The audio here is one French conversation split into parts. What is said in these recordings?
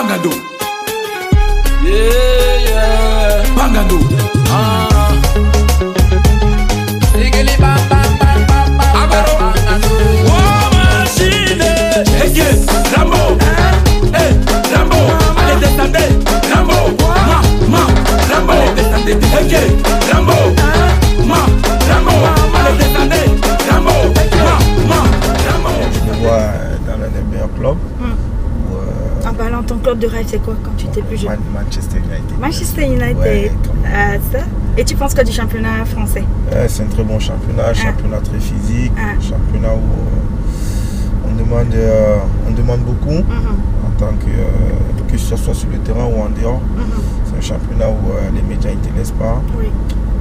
Bangado. Yeah. Bangado. Sigili bam bam bam bam bam. Bangado. Wow, machine. Hey, Rambo. Hey, Rambo. Allez descendez. Rambo. Rambo. Allez descendez. Hey, Rambo. Rambo. Allez descendez. Rambo. Rambo. Je me vois dans l'un des meilleurs clubs. Dans ton club de rêve, c'est quoi quand tu étais plus jeune? Manchester United. Manchester United. Ouais, ça. Et tu penses quoi du championnat français? C'est un très bon championnat, championnat très physique, championnat où on demande beaucoup en tant que ce soit sur le terrain ou en dehors. C'est un championnat où les médias n'intéressent pas. Oui.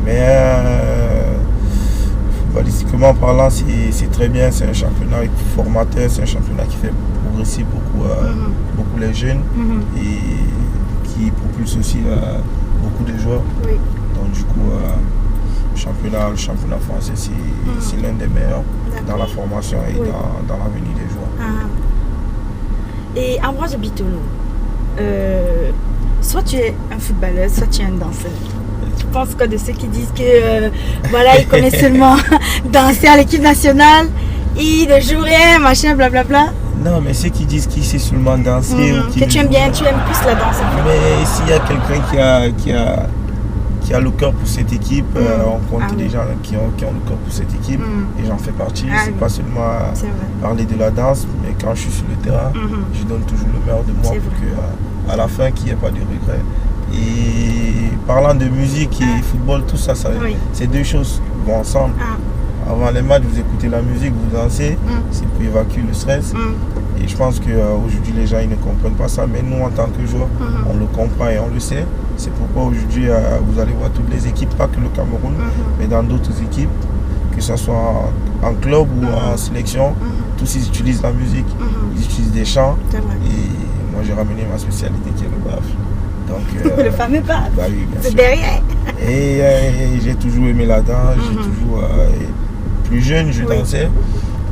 Mais footballistiquement parlant, c'est très bien. C'est un championnat formateur, c'est un championnat qui fait progresser beaucoup les jeunes et qui propulse aussi beaucoup de joueurs. Oui. Donc du coup, le championnat français, c'est l'un des meilleurs dans la formation et dans l'avenir des joueurs. Et Ambroise Bitolo, soit tu es un footballeur, soit tu es un danseur. Tu penses quoi de ceux qui disent que voilà, ils connaissent seulement danser à l'équipe nationale, ils ne jouent rien, machin, blablabla? Non, mais ceux qui disent qu'ils savent seulement danser ou que tu aimes bien, tu aimes plus la danse en fait. Mais s'il y a quelqu'un qui a le cœur pour cette équipe, on compte des gens qui ont le cœur pour cette équipe et j'en fais partie. C'est pas seulement parler de la danse, mais quand je suis sur le terrain, je donne toujours le meilleur de moi pour que à la fin qu'il n'y ait pas de regrets. Et parlant de musique et football, tout ça, c'est deux choses qui vont ensemble. Avant les matchs, vous écoutez la musique, vous dansez, c'est pour évacuer le stress. Et je pense qu'aujourd'hui, les gens ils ne comprennent pas ça, mais nous, en tant que joueurs, on le comprend et on le sait. C'est pourquoi aujourd'hui, vous allez voir toutes les équipes, pas que le Cameroun, mais dans d'autres équipes, que ce soit en club ou en sélection, tous ils utilisent la musique, ils utilisent des chants. Et moi, j'ai ramené ma spécialité qui est le baf. Donc, le fameux baf, bah oui, c'est derrière. Et j'ai toujours aimé la danse, j'ai toujours... plus jeune, je dansais.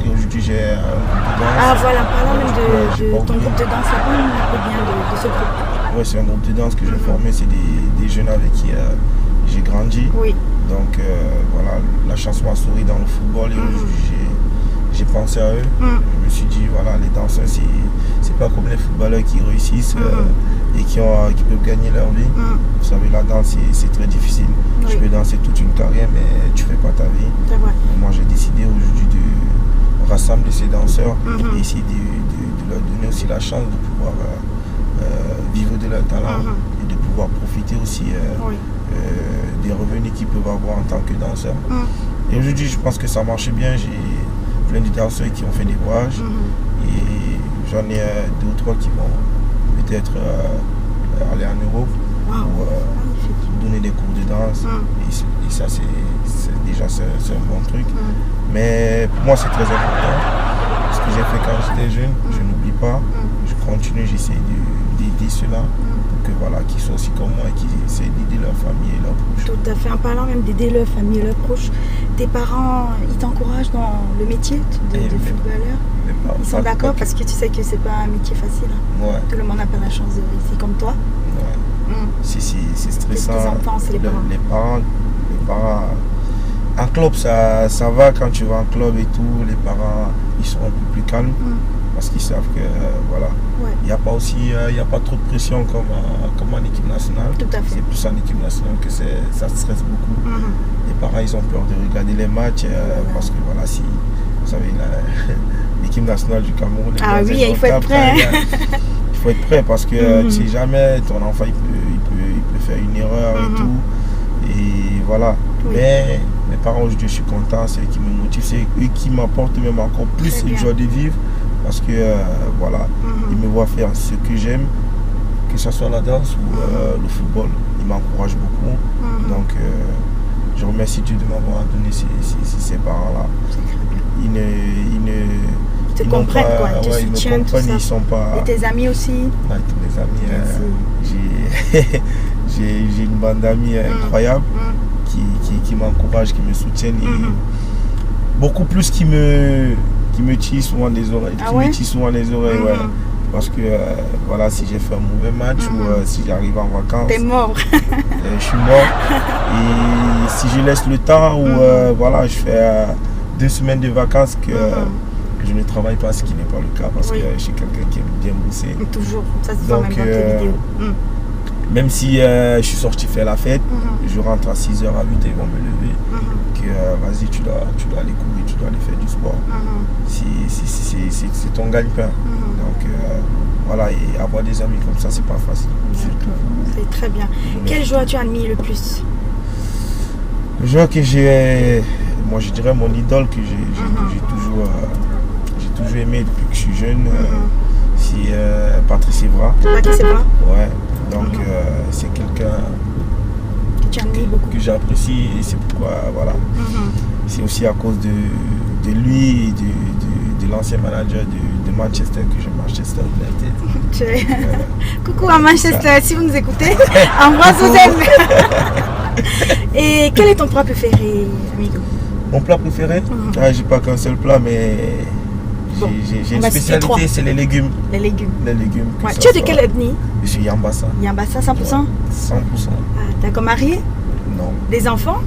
Et aujourd'hui, j'ai un groupe de danse. Voilà, parlons même de ton groupe de danse. Parle un peu bien de ce groupe. Oui, c'est un groupe de danse que j'ai formé. C'est des jeunes avec qui j'ai grandi. Oui. Donc, voilà, la chance m'a souri dans le football. Et aujourd'hui, j'ai pensé à eux. Je me suis dit, voilà, les danseurs, c'est pas comme les footballeurs qui réussissent et qui peuvent gagner leur vie. Vous savez, la danse, c'est très difficile. Tu peux danser toute une carrière, mais tu fais pas ta vie. Moi, j'ai décidé aujourd'hui de rassembler ces danseurs et essayer de leur donner aussi la chance de pouvoir vivre de leur talent et de pouvoir profiter aussi des revenus qu'ils peuvent avoir en tant que danseurs. Et aujourd'hui, je pense que ça marche bien. J'ai plein de danseurs qui ont fait des voyages et j'en ai 2 ou 3 qui vont peut-être aller en Europe pour donner des cours de danse. Et ça, c'est un bon truc. Mais pour moi, c'est très important. Ce que j'ai fait quand j'étais jeune, je n'oublie pas. Je continue, j'essaie d'aider ceux-là pour que voilà, qu'ils soient aussi comme moi et qu'ils essaient d'aider leur famille et leurs proches. Tout à fait. En parlant même d'aider leur famille et leurs proches, tes parents, ils t'encouragent dans le métier de footballeur? Ils sont d'accord parce que tu sais que c'est pas un métier facile. Tout le monde n'a pas la chance de réussir comme toi. C'est stressant. Tes enfants, c'est les parents. Les parents. En club, ça va quand tu vas en club et tout. Les parents, ils sont un peu plus calmes parce qu'ils savent que voilà. Il n'y a pas trop de pression comme en équipe nationale. Tout à fait. C'est plus en équipe nationale que ça stresse beaucoup. Les parents, ils ont peur de regarder les matchs parce que voilà, si vous savez l'équipe nationale du Cameroun. Il faut être prêt. Il faut être prêt parce que tu sais jamais, ton enfant il peut faire une erreur et tout. Et voilà. Mais mes parents aujourd'hui, je suis content, c'est eux qui me motivent, c'est eux qui m'apportent même encore plus cette joie de vivre parce que voilà, ils me voient faire ce que j'aime, que ce soit la danse ou le football. Ils m'encouragent beaucoup. Donc je remercie Dieu de m'avoir donné ces parents-là. Ils te comprennent quoi, ils te soutiennent, tout ça. Ils sont pas... Et tes amis aussi? Tous mes amis, j'ai une bande d'amis incroyable qui m'encouragent, qui me soutiennent et beaucoup plus qui me tissent souvent les oreilles. Parce que voilà, si j'ai fait un mauvais match ou si j'arrive en vacances, t'es mort. Je suis mort. Et si je laisse le temps ou voilà, je fais 2 semaines de vacances que je ne travaille pas, ce qui n'est pas le cas parce que je suis quelqu'un qui aime bien bosser. Toujours, ça se voit même dans tes vidéos. Même si je suis sorti faire la fête, je rentre à 6h, à 8h, ils vont me lever. Que vas-y, tu dois aller courir, tu dois aller faire du sport. C'est ton gagne-pain. Donc voilà, et avoir des amis comme ça, c'est pas facile. C'est très bien. Quel joueur tu admires le plus? Le joueur que j'ai, moi je dirais mon idole que j'ai toujours aimé depuis que je suis jeune, c'est Patrice Evra. Patrice Evra? Ouais. Donc c'est quelqu'un que j'apprécie et c'est pourquoi voilà. C'est aussi à cause de lui et de l'ancien manager de Manchester que j'aime, Manchester United. Coucou à Manchester, si vous nous écoutez, Ambroise vous aime. Et quel est ton plat préféré, amigo? Mon plat préféré? J'ai pas qu'un seul plat, mais j'ai une spécialité, c'est les légumes. Les légumes. Les légumes. Ouais. Tu es de quelle ethnie? Je suis Yambassa. Yambassa, 100%? 100%. Ah, d'accord, marié? Non. Des enfants?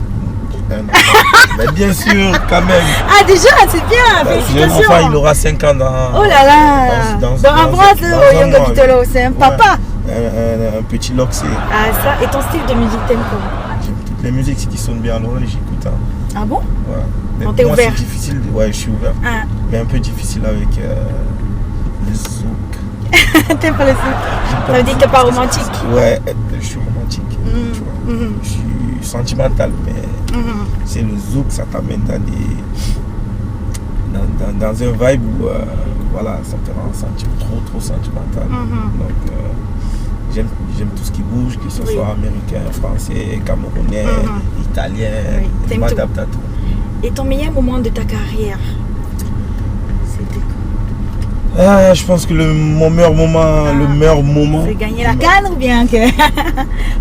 Mais bien sûr, quand même. Ah, déjà, c'est bien. Félicitations. J'ai un enfant, il aura 5 ans dans. Oh là là. Dans Ambroise Oyongo Bitolo, c'est un papa. Un petit loxé. Ah, ça. Et ton style de musique, t'aimes quoi? J'aime toutes les musiques qui sonnent bien à l'oreille, j'écoute. Ah bon? Ouais. Donc t'es ouvert? C'est difficile. Ouais, je suis ouvert. Mais un peu difficile avec le zouk. T'aimes pas le zouk? Ça veut dire que t'es pas romantique? Ouais, je suis romantique. Tu vois. Je suis sentimental, mais c'est le zouk, ça t'amène dans un vibe où voilà, ça te rend trop sentimental. Donc j'aime tout ce qui bouge, que ce soit américain, français, camerounais, italien. Je m'adapte à tout. Et ton meilleur moment de ta carrière, c'était quoi? Je pense que mon meilleur moment, c'est gagner la CAN ou bien que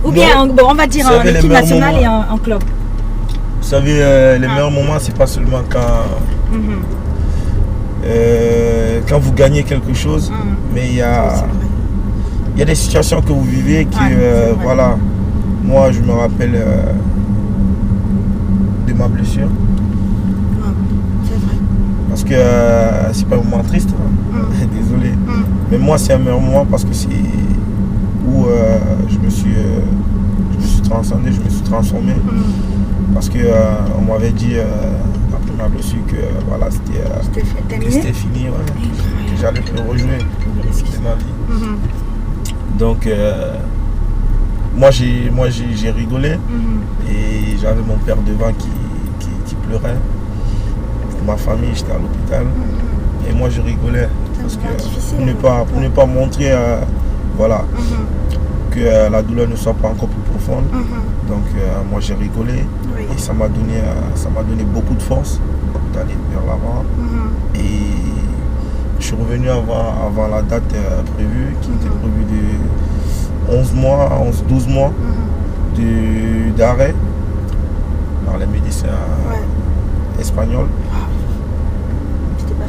ou bien bon, on va dire en équipe nationale et en club. Vous savez, les meilleurs moments, c'est pas seulement quand vous gagnez quelque chose, mais il y a des situations que vous vivez qui voilà. Moi, je me rappelle de ma blessure. Parce que c'est pas un moment triste, désolé. Mais moi, c'est un meilleur moment parce que c'est où je me suis transcendé, je me suis transformé. Parce que on m'avait dit après ma blessure que voilà, c'était fini, que j'allais plus rejouer. C'était ma vie. Donc moi j'ai rigolé et j'avais mon père devant qui pleurait. Ma famille, j'étais à l'hôpital et moi je rigolais parce que pour ne pas montrer voilà, que la douleur ne soit pas encore plus profonde. Donc moi j'ai rigolé et ça m'a donné beaucoup de force d'aller vers l'avant. Et je suis revenu avant la date prévue qui était prévue de 12 mois d'arrêt par les médecins espagnols.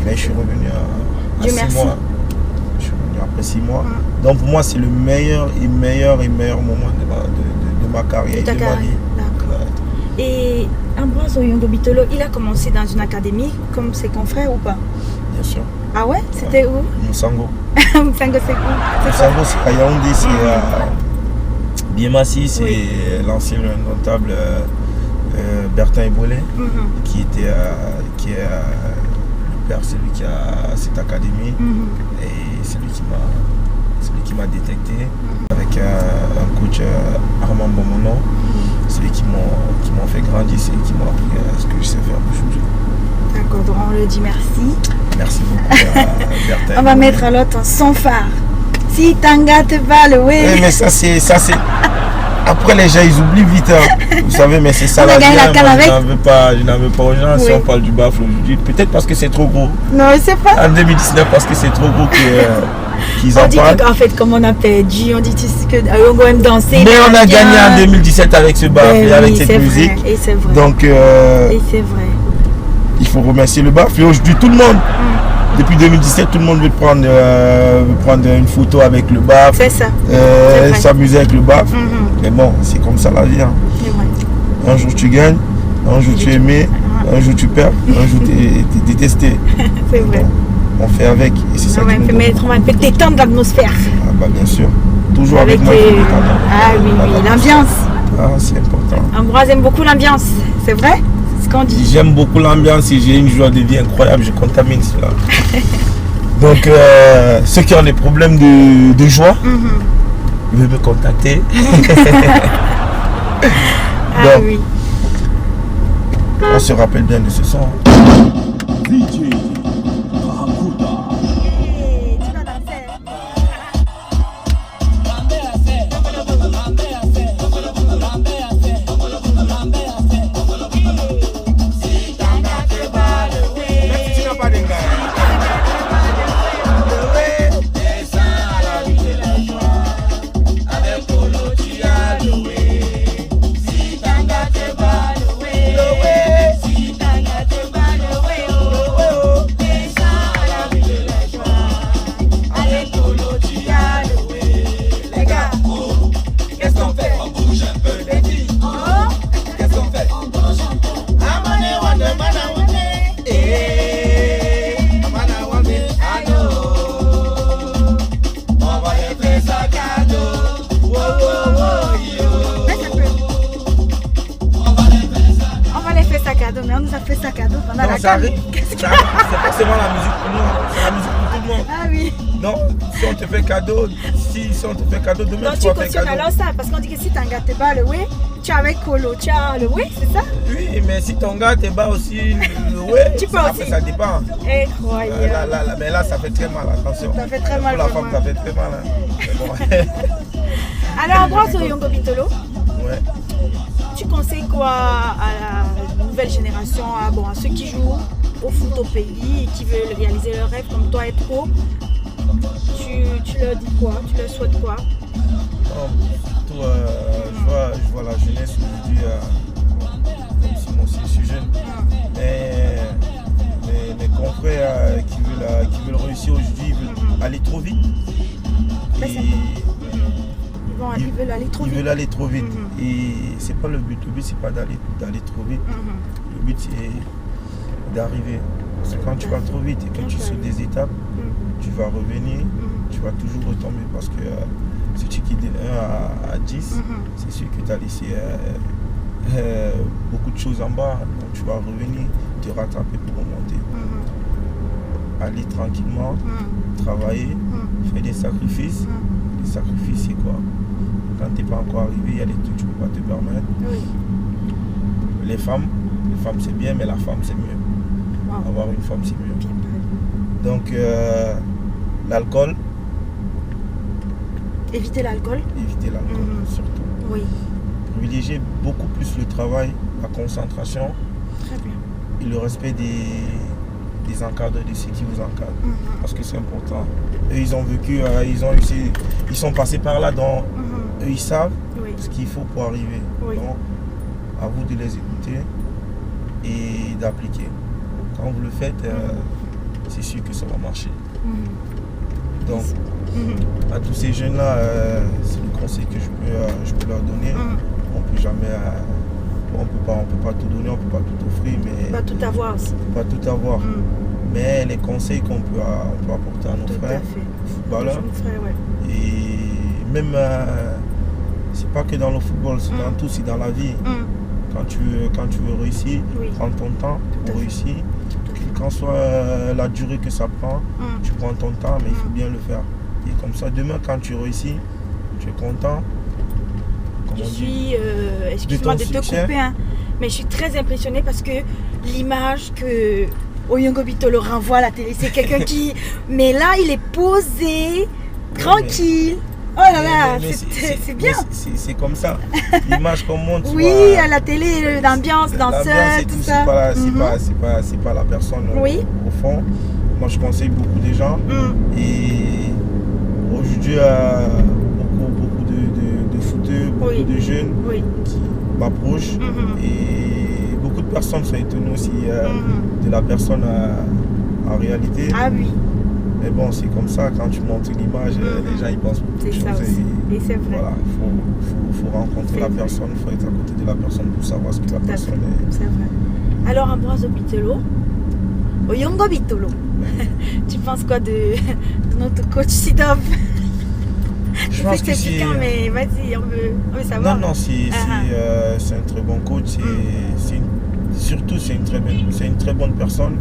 Mais je suis revenu à 6 mois. Je suis revenu après 6 mois. Donc pour moi, c'est le meilleur moment de ma carrière et de ma vie. Et Ambroise Oyongo Bitolo, il a commencé dans une académie comme ses confrères ou pas? Bien sûr. Ah ouais? C'était où? Moussango. Moussango, c'est quoi? Moussango, c'est à Yaoundé, c'est Biémassi, c'est l'ancien notable Bertin Ebolé, qui est celui qui a cette académie et c'est lui qui m'a détecté avec un coach Armand Bomono, celui qui m'ont fait grandir, c'est lui qui m'a appris ce que je sais faire aujourd'hui. D'accord, donc on le dit merci. Merci beaucoup Bertin. On va mettre à l'autre son phare. Si Tanga te va le way. Oui, mais ça c'est après les gens ils oublient vite, vous savez, mais c'est ça la vie. Je n'en veux pas aux gens si on parle du baffle aujourd'hui. Peut-être parce que c'est trop gros. Non, je sais pas. En 2019 parce que c'est trop gros qu'ils en parlent. On dit qu'en fait, comme on a perdu, on dit que Oyongo aime danser. Mais on a gagné en 2017 avec ce baffle et avec cette musique. Et c'est vrai. Donc et c'est vrai. Il faut remercier le baffle et aujourd'hui tout le monde. depuis 2017, tout le monde veut prendre une photo avec le BAF. C'est ça. S'amuser avec le BAF. Mais bon, c'est comme ça la vie. Hein. Un jour tu gagnes, un jour tu es aimé, un jour tu perds, un jour tu es détesté. C'est vrai. Bon, on fait avec et c'est ça qui nous mettre, on va détendre l'atmosphère. Ah bah bien sûr. Toujours avec moi. Ah oui, l'ambiance. Ah, c'est important. Ambroise aime beaucoup l'ambiance, c'est vrai? C'est ce qu'on dit. J'aime beaucoup l'ambiance et j'ai une joie de vie incroyable, je contamine cela. Donc, ceux qui ont des problèmes de joie, veulent me contacter. Ah oui. On se rappelle bien de ce son. DJ. Mais on nous a fait ça cadeau pendant la ça arrive. C'est forcément la musique pour nous. C'est la musique pour tout le monde. Ah oui. Non, si on te fait cadeau, si on te fait cadeau, demain tu vas faire cadeau. Alors ça, parce qu'on dit que si ton gars te bat le oui, tu as avec Colo, tu as le oui, c'est ça? Oui, mais si ton gars te bat aussi le oui, tu peux aussi. Ça dépend. Incroyable. Mais là, ça fait très mal, attention. Ça fait très mal. Pour la femme, ça fait très mal. Hein. Bon. Alors, Ambroise Oyongo Bitolo. Ouais. Tu conseilles quoi à la nouvelle génération, à ceux qui jouent au foot au pays et qui veulent réaliser leurs rêves comme toi et trop? Tu leur dis quoi? Tu leur souhaites quoi? Surtout, je vois la jeunesse aujourd'hui, même si moi aussi je suis jeune, mais mes confrères qui veulent réussir aujourd'hui veulent aller trop vite. Ils veulent aller trop vite. Ils veulent aller trop vite. Et c'est pas le but. Le but, c'est pas d'aller trop vite. Le but, c'est d'arriver. Parce que quand tu vas trop vite et que tu sautes des étapes, tu vas revenir, tu vas toujours retomber. Parce que si tu quittes de 1 à 10, c'est sûr que tu as laissé beaucoup de choses en bas. Donc tu vas revenir, te rattraper pour remonter. Aller tranquillement, travailler, faire des sacrifices. Les sacrifices, c'est quoi? Quand tu n'es pas encore arrivé, il y a des trucs que tu ne peux pas te permettre. Les femmes c'est bien, mais la femme c'est mieux. Avoir une femme c'est mieux. Donc l'alcool. Éviter l'alcool. Éviter l'alcool surtout. Oui. Privilégier beaucoup plus le travail, la concentration. Très bien. Et le respect des encadreurs, de ceux qui vous encadrent. Parce que c'est important. Eux, ils ont vécu, ils sont passés par là, donc eux, ils savent ce qu'il faut pour arriver. Donc, à vous de les écouter et d'appliquer. Quand vous le faites, c'est sûr que ça va marcher. Donc, à tous ces jeunes-là, c'est le conseil que je peux leur donner. On peut jamais... on peut pas tout donner, on peut pas tout offrir, mais... Pas tout avoir aussi. Pas tout avoir. Mais les conseils qu'on peut apporter à nos frères, footballeurs, et même, c'est pas que dans le football, c'est dans tout, c'est dans la vie. Quand tu veux réussir, prends ton temps pour réussir. Quand soit la durée que ça prend, tu prends ton temps, mais il faut bien le faire. Et comme ça, demain, quand tu réussis, tu es content. Excuse-moi de te couper, mais je suis très impressionnée parce que l'image que Oyongo Bitolo renvoie à la télé, c'est quelqu'un qui... Mais là, il est posé, tranquille. Oh là là, c'est bien. C'est comme ça. L'image qu'on montre. Oui, à la télé, l'ambiance, danseur, tout ça. C'est pas la personne au fond. Moi, je conseille beaucoup de gens. Et aujourd'hui, beaucoup de footeux, beaucoup de jeunes qui m'approchent. Et beaucoup de personnes sont étonnées aussi de la personne en réalité. Ah oui. Mais bon, c'est comme ça, quand tu montres une image, les gens ils pensent beaucoup de choses. C'est ça aussi. Et c'est vrai. Voilà, faut rencontrer la personne, il faut être à côté de la personne pour savoir ce que la personne est. C'est vrai. Alors, Ambroise Bitelo, Oyongo Bitelo, tu penses quoi de notre coach Sidov? Je pense que c'est... mais vas-y, on veut savoir. Non, c'est un très bon coach. Surtout, c'est une très bonne personne.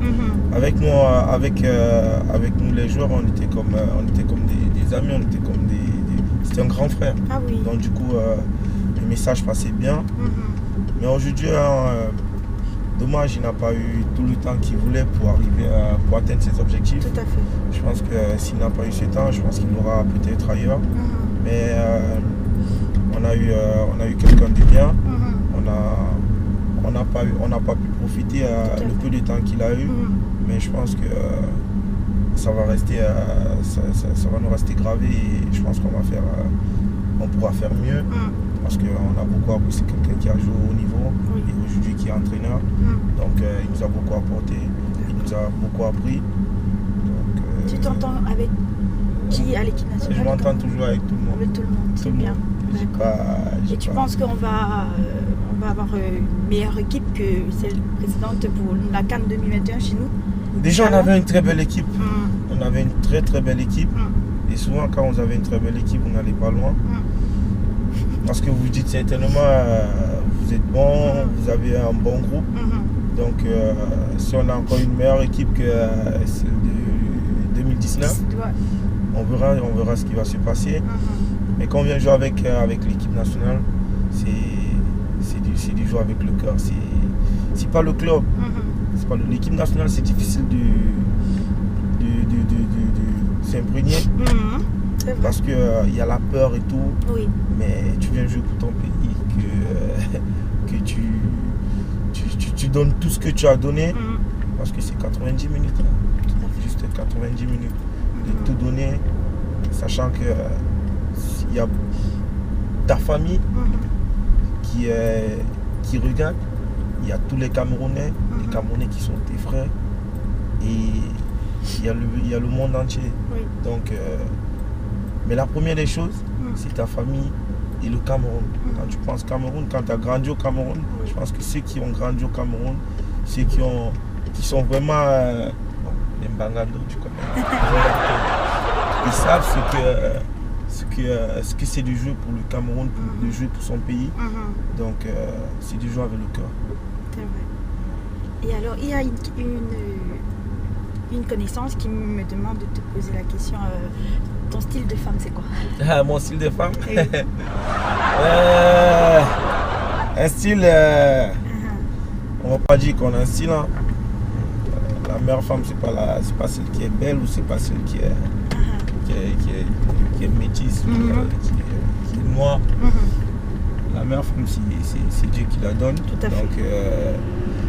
Avec nous, les joueurs, on était comme des amis, c'était un grand frère. Ah oui. Donc du coup, le message passait bien. Mais aujourd'hui, dommage, il n'a pas eu tout le temps qu'il voulait pour atteindre ses objectifs. Tout à fait. Je pense que s'il n'a pas eu ce temps, je pense qu'il l'aura peut-être ailleurs. Mais on a eu quelqu'un de bien. On n'a pas pu profiter le peu de temps qu'il a eu. Mais je pense que ça va nous rester gravé et je pense on pourra faire mieux. Parce qu'on a beaucoup appris, c'est quelqu'un qui a joué au haut niveau et aujourd'hui qui est entraîneur. Donc il nous a beaucoup apporté, il nous a beaucoup appris. Donc, tu t'entends avec qui à l'équipe nationale? Je m'entends toujours avec tout le monde. Avec tout le monde, c'est bien. Et tu penses qu'on va avoir une meilleure équipe que celle précédente pour la CAN 2021 chez nous? Déjà, on avait une très belle équipe. On avait une très très belle équipe. Et souvent, quand on avait une très belle équipe, on n'allait pas loin. Parce que vous dites certainement, vous êtes bon, vous avez un bon groupe. Donc, si on a encore une meilleure équipe que celle de 2019, on verra ce qui va se passer. Mais quand on vient jouer avec l'équipe nationale, c'est du jouer avec le cœur. C'est pas le club. L'équipe nationale, c'est difficile de s'imprégner. Parce qu'il y a la peur et tout. Oui. Mais tu viens jouer pour ton pays, que tu donnes tout ce que tu as donné. Parce que c'est 90 minutes. Juste 90 minutes. De tout donner, sachant que il y a ta famille qui regarde. Il y a tous les Camerounais qui sont tes frères. Et il y a le monde entier. Donc, mais la première des choses, c'est ta famille et le Cameroun. Quand tu penses Cameroun, quand tu as grandi au Cameroun, je pense que ceux qui ont grandi au Cameroun, ceux qui sont vraiment... les Mbangando, tu connais. Ils savent ce que c'est du jeu pour le Cameroun, le jeu pour son pays. Donc, c'est du jeu avec le cœur. C'est vrai. Et alors, il y a une connaissance qui me demande de te poser la question. Ton style de femme, c'est quoi? Mon style de femme? Un style... on va pas dire qu'on a un style. Hein. La meilleure femme, c'est pas celle qui est belle ou c'est pas celle qui est métisse, qui est noire. La meilleure femme, c'est Dieu qui la donne. Tout à fait. Donc,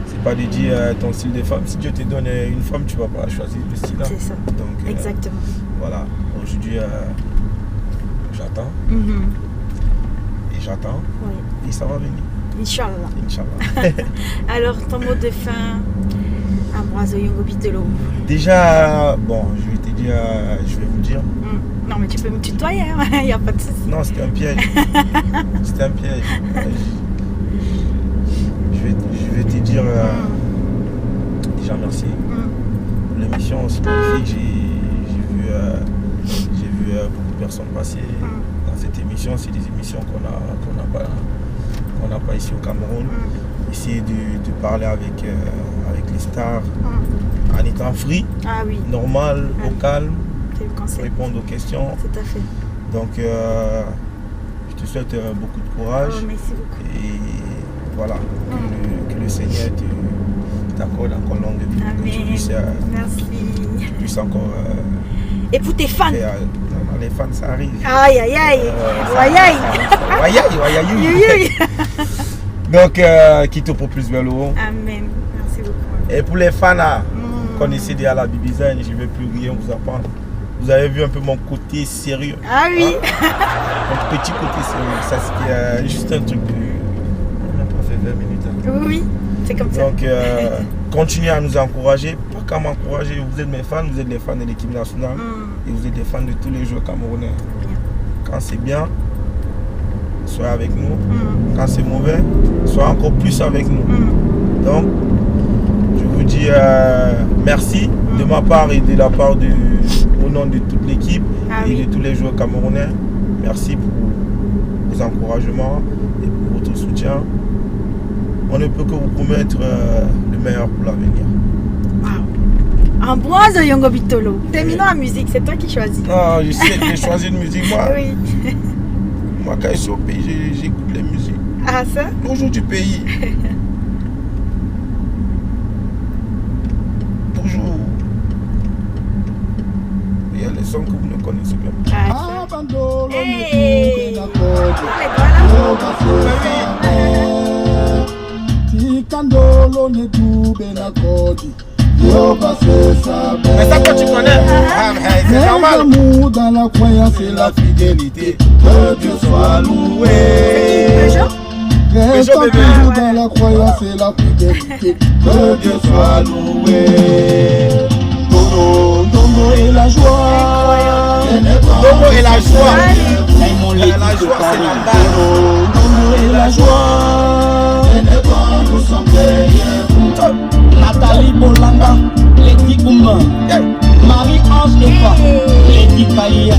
c'est pas de dire ton style de femme. Si Dieu te donne une femme, tu vas pas choisir le style. C'est ça. Donc, exactement. Voilà. Aujourd'hui, j'attends. Et j'attends. Et ça va venir. Inch'Allah. Inch'Allah. Alors, ton mot de fin, Ambroise Oyongo Bitelo? Déjà, bon, je vais te dire, je vais vous dire. Non, mais tu peux me tutoyer, il n'y a pas de souci. Non, c'était un piège. C'était un piège. Je vais te dire, déjà merci. L'émission aussi magnifique, j'ai vu beaucoup de personnes passer dans cette émission. C'est des émissions qu'on n'a pas ici au Cameroun. Essayer de parler avec les stars en étant free, normal, au calme, répondre aux questions. Tout à fait. Donc, je te souhaite beaucoup de courage. Merci beaucoup. Et voilà, que le Seigneur t'accorde encore longue vie. Que tu puisses, encore... Et pour tes fans? Les fans, ça arrive. Aïe, aïe, aïe. Aïe, aïe. Donc, qui te propose vers le haut. Amen. Merci beaucoup. Et pour les fans, connaissez déjà la Bibiza, je ne vais plus rien vous apprendre. Vous avez vu un peu mon côté sérieux. Ah oui. Mon petit côté sérieux. Ça, c'était juste un truc de... On a pas fait 20 minutes. Oui, c'est comme ça. Donc, continuez à nous encourager. qu'à m'encourager. Vous êtes mes fans, vous êtes les fans de l'équipe nationale et vous êtes des fans de tous les joueurs camerounais. Quand c'est bien, soyez avec nous. Quand c'est mauvais, soyez encore plus avec nous. Donc, je vous dis merci de ma part et de la part au nom de toute l'équipe et de tous les joueurs camerounais. Merci pour vos encouragements et pour votre soutien. On ne peut que vous promettre le meilleur pour l'avenir. Ambroise Yongo Bitolo, terminons la musique, c'est toi qui choisis. Ah, je sais, j'ai choisi une musique. Moi, oui. Moi, quand je suis au pays, j'écoute les musiques. Ah, ça? Toujours du pays. Toujours. Il y a les sons que vous ne connaissez pas. Ah, ça. Hey. Mais ça toi tu connais. C'est normal. L'amour dans la croyance et la fidélité. Que Dieu soit loué. Reste toujours dans la croyance et la fidélité. Que Dieu soit loué. Dongo et la joie. Dongo et la joie. La joie c'est normal. Dongo et la joie. Nous sommes Nathalie Bolanga, Lady Gouma, Marie-Ange Eva, Lady Païa.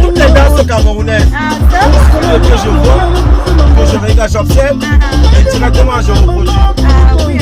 Toutes les danses camerounaises que je vois, que je regarde, j'observe et directement je reproduis.